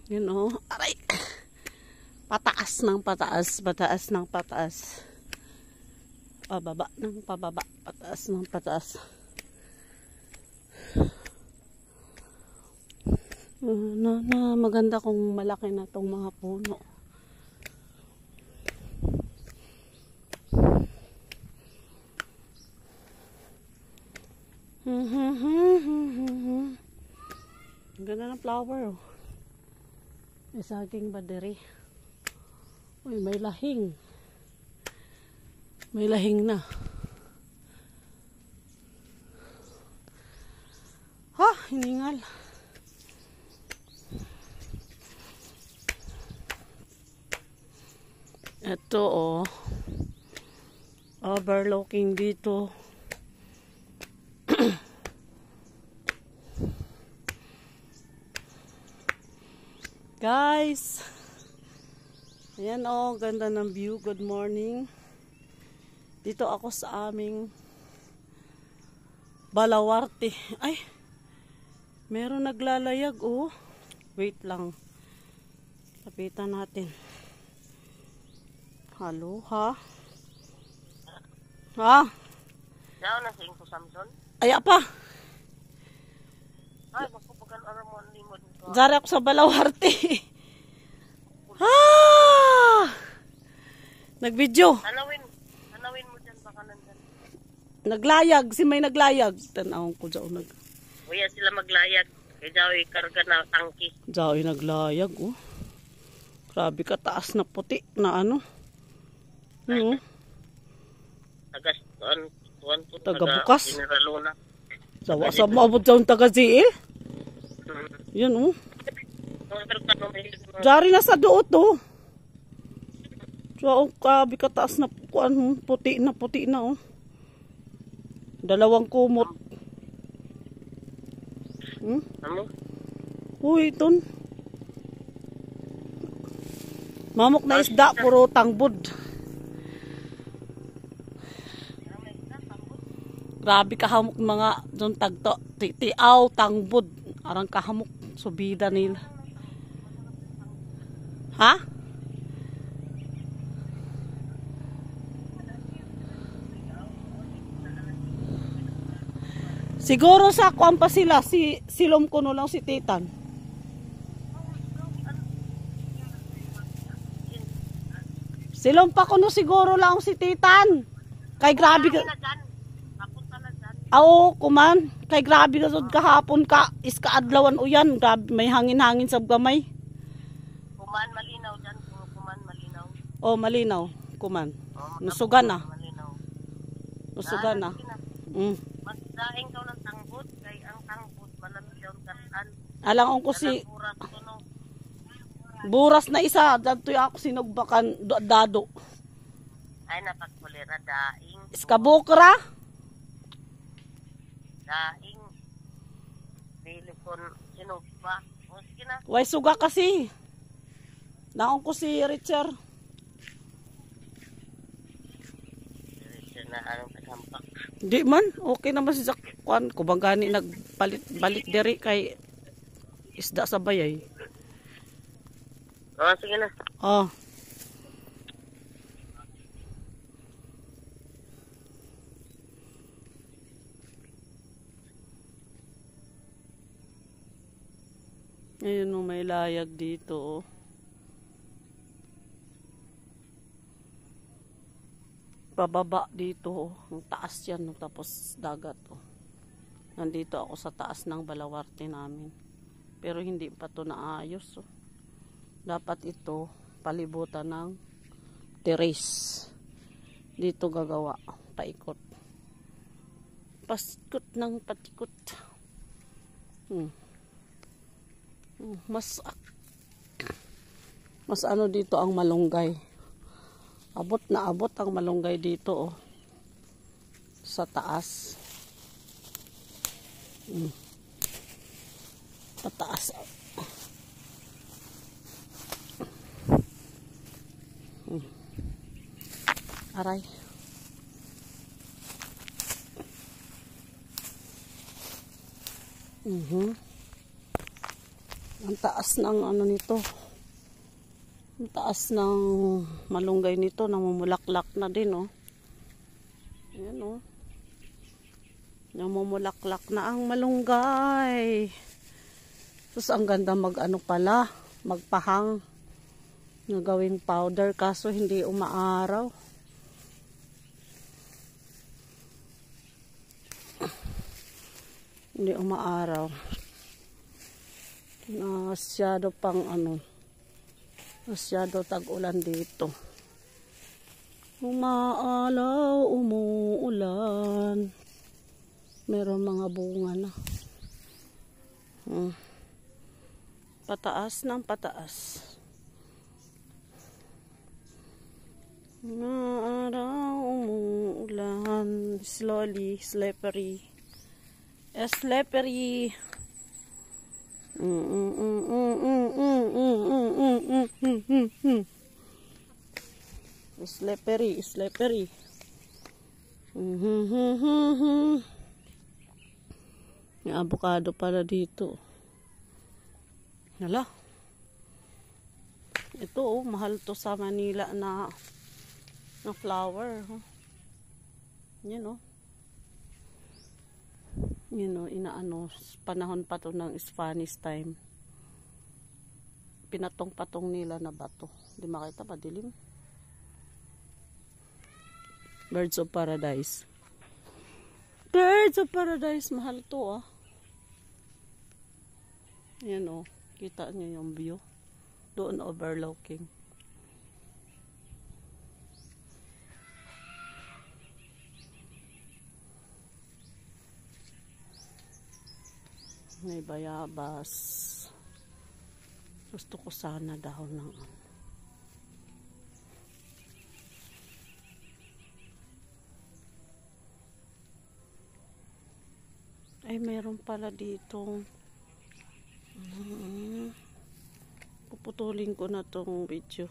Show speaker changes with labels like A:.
A: Yun o. Aray! Pataas ng pataas. Pataas ng pataas. Pababa ng pababa. Pataas ng pataas. Maganda kung malaki na tong mga puno. Ang ganda ng flower oh. May saging baderi. Uy, may lahing. May lahing na. Ha, hiningal. Ito oh. Overlooking dito. Guys, ayan oh, ganda ng view. Good morning. Dito ako sa aming Balawarte. Ay, meron naglalayag oh. Wait lang. Lapitan natin. Hello, ha? Ha?
B: Daw na sa Inko Samson?
A: Ay, apa?
B: Ay, magpupagan aramon limod ko.
A: Zara ako sa Balawarte. Ah! Nag-video.
B: Tanawin mo dyan baka nandyan.
A: Naglayag, si may naglayag. Tanawin ko dyan.
B: Kuya sila maglayag. Kaya daw karga na tangki.
A: Dyan naglayag, oh. Grabe ka, taas na puti na ano. Ano?
B: Tuwan po.
A: Taga-bukas.
B: Generaluna.
A: Sawa sa maabot dyan taga-ziil. Yan, oh. Dari na sa doot, oh. So, grabe ka, taas na puti na, oh. Dalawang kumot.
B: Ano?
A: Uy, ton. Mamok na isda, puro tangbod. Grabe kahamok mga doon tagto. Tiaw, tangbod. Arang kahamok. Subida nila. Ha? Siguro sa kuwan pa sila. Silom ko no lang si Titan. Silom pa ko no siguro lang si Titan. Kay grabe ka. Oo, kuman. Kay grabe ka sud kahapon ka. Iska adlawan uyan. Grabe, may hangin-hangin sa gamay.
B: Kuman malinaw dyan. Kuman malinaw.
A: Oh, malinaw. Kuman. Nusugan na.
B: Malinaw.
A: Nusugan na.
B: Magdaing ka ng tangbod. Kay ang tangbod malamig daw kasan.
A: Alang ko si buras na isa. Dato ako sinugbakan dado.
B: Ay napagkulira daing.
A: Iskabukra.
B: Daing telepon sinugba. O sige na.
A: Way suga kasi. Naon ko si Richard.
B: Na anong tagampak.
A: Di man, okay naman si Zakwan. Kubang gani nagpalit-balik diri kay isda sa bayay.
B: O sige na.
A: Oh. Ayun o, may layag dito. Oh. Pababa dito. Oh. Ang taas yan. Oh. Tapos dagat. Oh. Nandito ako sa taas ng Balawarte namin. Pero hindi pa to naayos. Oh. Dapat ito palibutan ng terrace. Dito gagawa. Paikot. Pasikot ng patikot. Mas ano dito ang malunggay. Abot na abot ang malunggay dito oh. Sa taas. Pataas. Aray. Ang taas ng ano nito. Ang taas ng malunggay nito. Namumulaklak na din, oh. Ayan, oh. Namumulaklak na ang malunggay. Tapos ang ganda mag-ano pala. Magpahang. Na gawing powder. Kaso hindi umaaraw. Hindi umaaraw. Masyado pang ano. Masyado tag-ulan dito. Umaalaw, umuulan. Meron mga bunga na. Pataas ng pataas. Umaalaw, umuulan. Slowly, slippery. Slippery. Slippery, slippery. May avocado pala dito. Hala. Ito, oh, mahal to sa Manila na flower. Yan, oh. Yan, oh, inaano, panahon pa to ng Spanish time. Pinatong-patong nila na bato. Hindi makita, madilim. Birds of Paradise. Birds of Paradise. Mahal to, ah. Yan, oh. Kita nyo yung view. Doon overlooking. May bayabas. Gusto ko sana dahon ng ano. Ay, meron pala ditong puputulin ko na tong video.